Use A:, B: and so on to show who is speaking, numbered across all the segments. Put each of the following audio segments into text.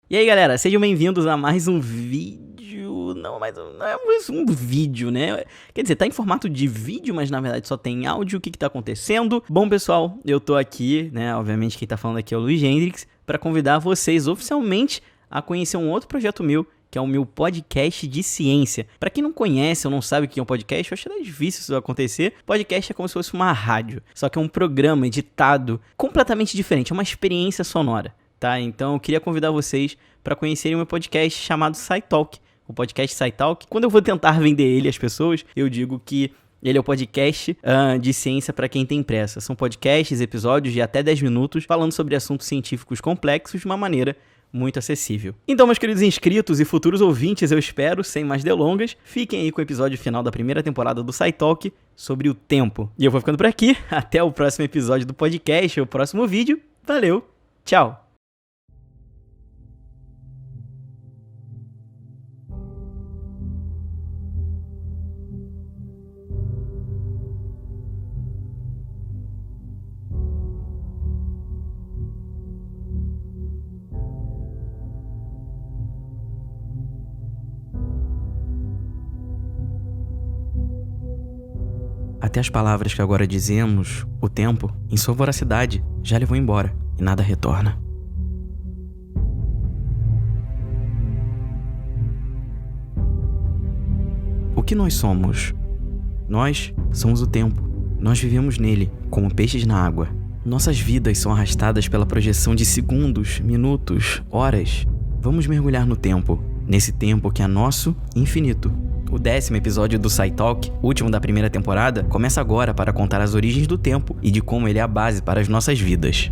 A: E aí, galera, sejam bem-vindos a mais um vídeo. Não é mais um vídeo, né? Quer dizer, tá em formato de vídeo, mas na verdade só tem áudio. O que tá acontecendo? Bom, pessoal, eu tô aqui, né? Obviamente quem tá falando aqui é o Luiz Hendrix, para convidar vocês oficialmente a conhecer um outro projeto meu, que é o meu podcast de ciência. Pra quem não conhece ou não sabe o que é um podcast, eu acho que é difícil isso acontecer. Podcast é como se fosse uma rádio, só que é um programa editado completamente diferente, é uma experiência sonora. Tá? Então eu queria convidar vocês para conhecerem o meu podcast chamado SciTalk. O podcast SciTalk, quando eu vou tentar vender ele às pessoas, eu digo que ele é o podcast de ciência para quem tem pressa. São podcasts, episódios de até 10 minutos, falando sobre assuntos científicos complexos de uma maneira muito acessível. Então, meus queridos inscritos e futuros ouvintes, eu espero, sem mais delongas, fiquem aí com o episódio final da primeira temporada do SciTalk sobre o tempo. E eu vou ficando por aqui, até o próximo episódio do podcast, o próximo vídeo. Valeu, tchau! Até as palavras que agora dizemos, o tempo, em sua voracidade, já levou embora e nada retorna. O que nós somos? Nós somos o tempo. Nós vivemos nele, como peixes na água. Nossas vidas são arrastadas pela projeção de segundos, minutos, horas. Vamos mergulhar no tempo, nesse tempo que é nosso e infinito. O 10º episódio do SciTalk, último da primeira temporada, começa agora para contar as origens do tempo e de como ele é a base para as nossas vidas.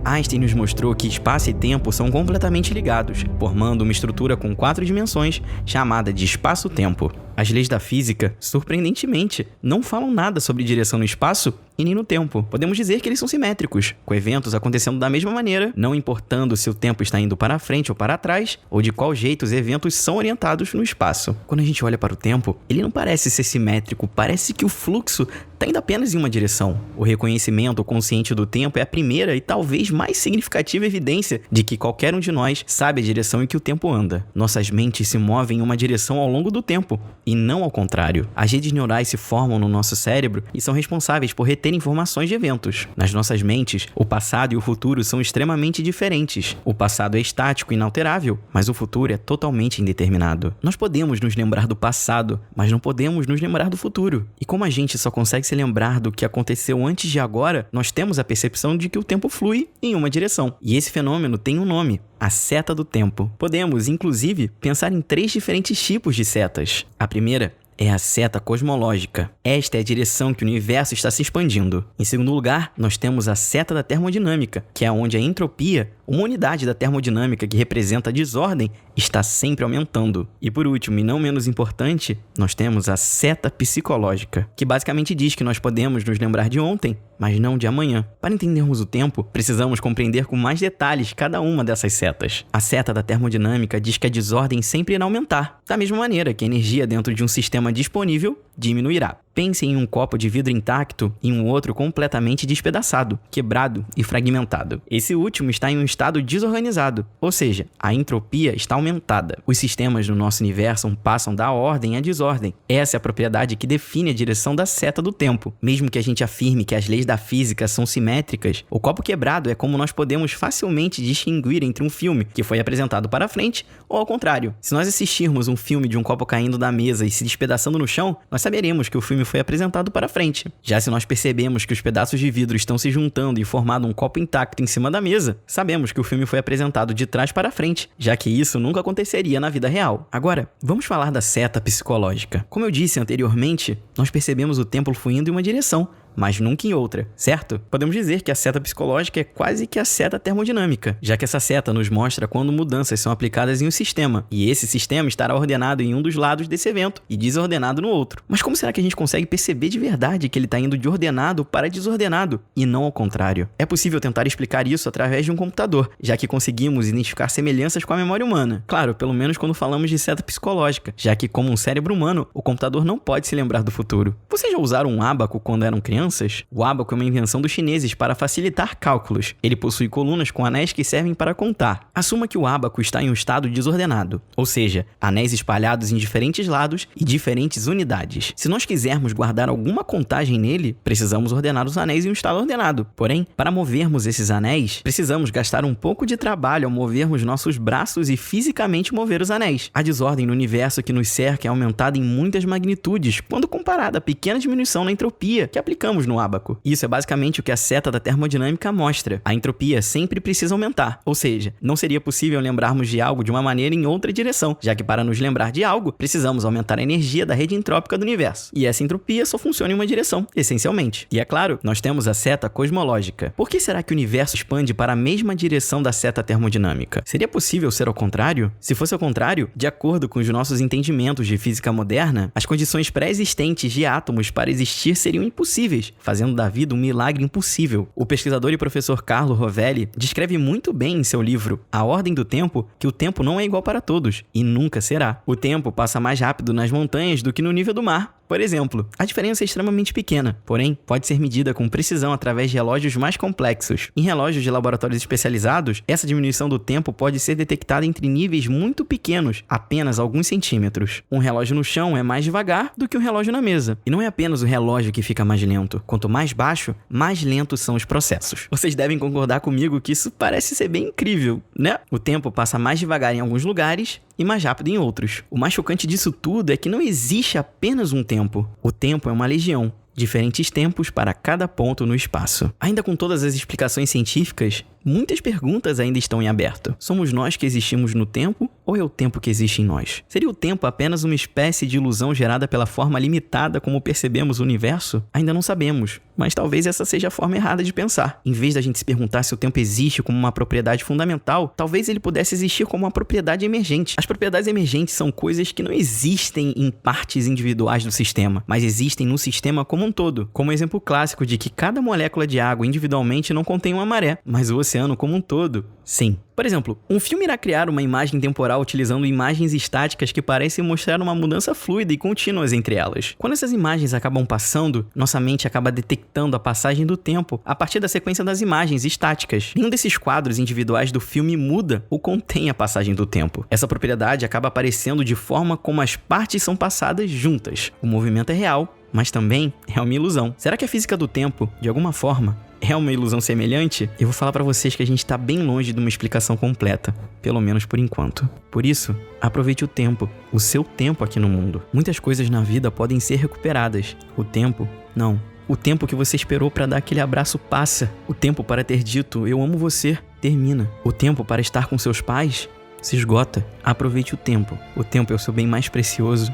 A: Einstein nos mostrou que espaço e tempo são completamente ligados, formando uma estrutura com 4 dimensões chamada de espaço-tempo. As leis da física, surpreendentemente, não falam nada sobre direção no espaço e nem no tempo. Podemos dizer que eles são simétricos, com eventos acontecendo da mesma maneira, não importando se o tempo está indo para frente ou para trás, ou de qual jeito os eventos são orientados no espaço. Quando a gente olha para o tempo, ele não parece ser simétrico, parece que o fluxo está indo apenas em uma direção. O reconhecimento consciente do tempo é a primeira e talvez mais significativa evidência de que qualquer um de nós sabe a direção em que o tempo anda. Nossas mentes se movem em uma direção ao longo do tempo, e não ao contrário. As redes neurais se formam no nosso cérebro e são responsáveis por reter informações de eventos. Nas nossas mentes, o passado e o futuro são extremamente diferentes. O passado é estático e inalterável, mas o futuro é totalmente indeterminado. Nós podemos nos lembrar do passado, mas não podemos nos lembrar do futuro. E como a gente só consegue se lembrar do que aconteceu antes de agora, nós temos a percepção de que o tempo flui em uma direção. E esse fenômeno tem um nome: a seta do tempo. Podemos, inclusive, pensar em 3 diferentes tipos de setas. A primeira é a seta cosmológica. Esta é a direção que o universo está se expandindo. Em segundo lugar, nós temos a seta da termodinâmica, que é onde a entropia, uma unidade da termodinâmica que representa a desordem, está sempre aumentando. E por último, e não menos importante, nós temos a seta psicológica, que basicamente diz que nós podemos nos lembrar de ontem, mas não de amanhã. Para entendermos o tempo, precisamos compreender com mais detalhes cada uma dessas setas. A seta da termodinâmica diz que a desordem sempre irá aumentar, da mesma maneira que a energia dentro de um sistema disponível diminuirá. Pense em um copo de vidro intacto e um outro completamente despedaçado, quebrado e fragmentado. Esse último está em um estado desorganizado, ou seja, a entropia está aumentada. Os sistemas do nosso universo passam da ordem à desordem. Essa é a propriedade que define a direção da seta do tempo. Mesmo que a gente afirme que as leis da física são simétricas, o copo quebrado é como nós podemos facilmente distinguir entre um filme que foi apresentado para frente ou ao contrário. Se nós assistirmos um filme de um copo caindo da mesa e se despedaçando no chão, nós saberemos que o filme foi apresentado para frente. Já se nós percebemos que os pedaços de vidro estão se juntando e formando um copo intacto em cima da mesa, sabemos que o filme foi apresentado de trás para frente, já que isso nunca aconteceria na vida real. Agora, vamos falar da seta psicológica. Como eu disse anteriormente, nós percebemos o tempo fluindo em uma direção, mas nunca em outra, certo? Podemos dizer que a seta psicológica é quase que a seta termodinâmica, já que essa seta nos mostra quando mudanças são aplicadas em um sistema, e esse sistema estará ordenado em um dos lados desse evento e desordenado no outro. Mas como será que a gente consegue perceber de verdade que ele está indo de ordenado para desordenado, e não ao contrário? É possível tentar explicar isso através de um computador, já que conseguimos identificar semelhanças com a memória humana. Claro, pelo menos quando falamos de seta psicológica, já que como um cérebro humano, o computador não pode se lembrar do futuro. Vocês já usaram um ábaco quando eram crianças? finanças, o ábaco é uma invenção dos chineses para facilitar cálculos. Ele possui colunas com anéis que servem para contar. Assuma que o ábaco está em um estado desordenado, ou seja, anéis espalhados em diferentes lados e diferentes unidades. Se nós quisermos guardar alguma contagem nele, precisamos ordenar os anéis em um estado ordenado. Porém, para movermos esses anéis, precisamos gastar um pouco de trabalho ao movermos nossos braços e fisicamente mover os anéis. A desordem no universo que nos cerca é aumentada em muitas magnitudes quando comparada à pequena diminuição na entropia que aplicamos no ábaco. Isso é basicamente o que a seta da termodinâmica mostra. A entropia sempre precisa aumentar, ou seja, não seria possível lembrarmos de algo de uma maneira em outra direção, já que para nos lembrar de algo, precisamos aumentar a energia da rede entrópica do universo. E essa entropia só funciona em uma direção, essencialmente. E é claro, nós temos a seta cosmológica. Por que será que o universo expande para a mesma direção da seta termodinâmica? Seria possível ser ao contrário? Se fosse ao contrário, de acordo com os nossos entendimentos de física moderna, as condições pré-existentes de átomos para existir seriam impossíveis, fazendo da vida um milagre impossível. O pesquisador e professor Carlo Rovelli descreve muito bem em seu livro A Ordem do Tempo que o tempo não é igual para todos, e nunca será. O tempo passa mais rápido nas montanhas do que no nível do mar. Por exemplo, a diferença é extremamente pequena, porém, pode ser medida com precisão através de relógios mais complexos. Em relógios de laboratórios especializados, essa diminuição do tempo pode ser detectada entre níveis muito pequenos, apenas alguns centímetros. Um relógio no chão é mais devagar do que um relógio na mesa. E não é apenas o relógio que fica mais lento. Quanto mais baixo, mais lentos são os processos. Vocês devem concordar comigo que isso parece ser bem incrível, né? O tempo passa mais devagar em alguns lugares e mais rápido em outros. O mais chocante disso tudo é que não existe apenas um tempo. O tempo é uma legião. Diferentes tempos para cada ponto no espaço. Ainda com todas as explicações científicas, muitas perguntas ainda estão em aberto. Somos nós que existimos no tempo ou é o tempo que existe em nós? Seria o tempo apenas uma espécie de ilusão gerada pela forma limitada como percebemos o universo? Ainda não sabemos, mas talvez essa seja a forma errada de pensar. Em vez da gente se perguntar se o tempo existe como uma propriedade fundamental, talvez ele pudesse existir como uma propriedade emergente. As propriedades emergentes são coisas que não existem em partes individuais do sistema, mas existem no sistema como um todo, como o exemplo clássico de que cada molécula de água individualmente não contém uma maré, mas o oceano como um todo, sim. Por exemplo, um filme irá criar uma imagem temporal utilizando imagens estáticas que parecem mostrar uma mudança fluida e contínua entre elas. Quando essas imagens acabam passando, nossa mente acaba detectando a passagem do tempo a partir da sequência das imagens estáticas. Nenhum desses quadros individuais do filme muda ou contém a passagem do tempo. Essa propriedade acaba aparecendo de forma como as partes são passadas juntas. O movimento é real, mas também é uma ilusão. Será que a física do tempo, de alguma forma, é uma ilusão semelhante? Eu vou falar pra vocês que a gente tá bem longe de uma explicação completa, pelo menos por enquanto. Por isso, aproveite o tempo, o seu tempo aqui no mundo. Muitas coisas na vida podem ser recuperadas. O tempo, não. O tempo que você esperou pra dar aquele abraço passa. O tempo para ter dito, eu amo você, termina. O tempo para estar com seus pais se esgota. Aproveite o tempo. O tempo é o seu bem mais precioso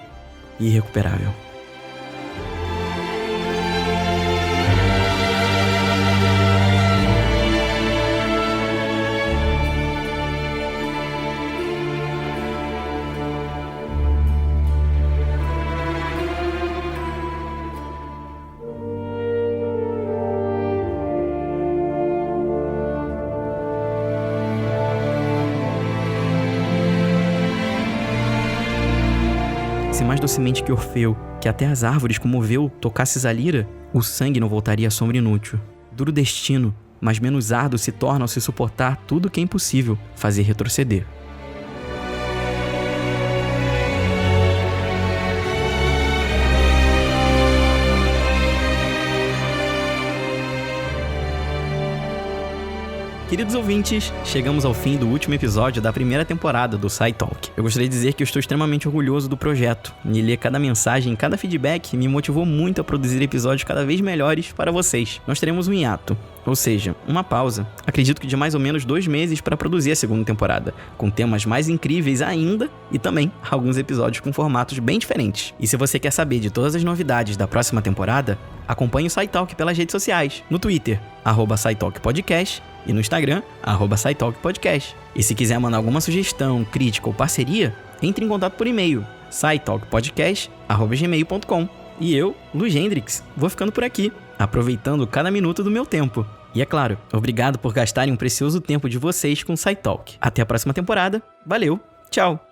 A: e irrecuperável. Se mais docemente que Orfeu, que até as árvores comoveu, tocasses a lira, o sangue não voltaria à sombra inútil. Duro destino, mas menos árduo se torna ao se suportar tudo que é impossível fazer retroceder. Queridos ouvintes, chegamos ao fim do último episódio da primeira temporada do SciTalk. Eu gostaria de dizer que eu estou extremamente orgulhoso do projeto. E ler cada mensagem, cada feedback me motivou muito a produzir episódios cada vez melhores para vocês. Nós teremos um hiato, ou seja, uma pausa. Acredito que de mais ou menos 2 meses para produzir a segunda temporada, com temas mais incríveis ainda e também alguns episódios com formatos bem diferentes. E se você quer saber de todas as novidades da próxima temporada, acompanhe o SciTalk pelas redes sociais, no Twitter, @SciTalkPodcast, e no Instagram, @SciTalkPodcast. E se quiser mandar alguma sugestão, crítica ou parceria, entre em contato por e-mail, scitalkpodcast@gmail.com. E eu, Luiz Hendrix, vou ficando por aqui, aproveitando cada minuto do meu tempo. E é claro, obrigado por gastarem um precioso tempo de vocês com o SciTalk. Até a próxima temporada, valeu, tchau!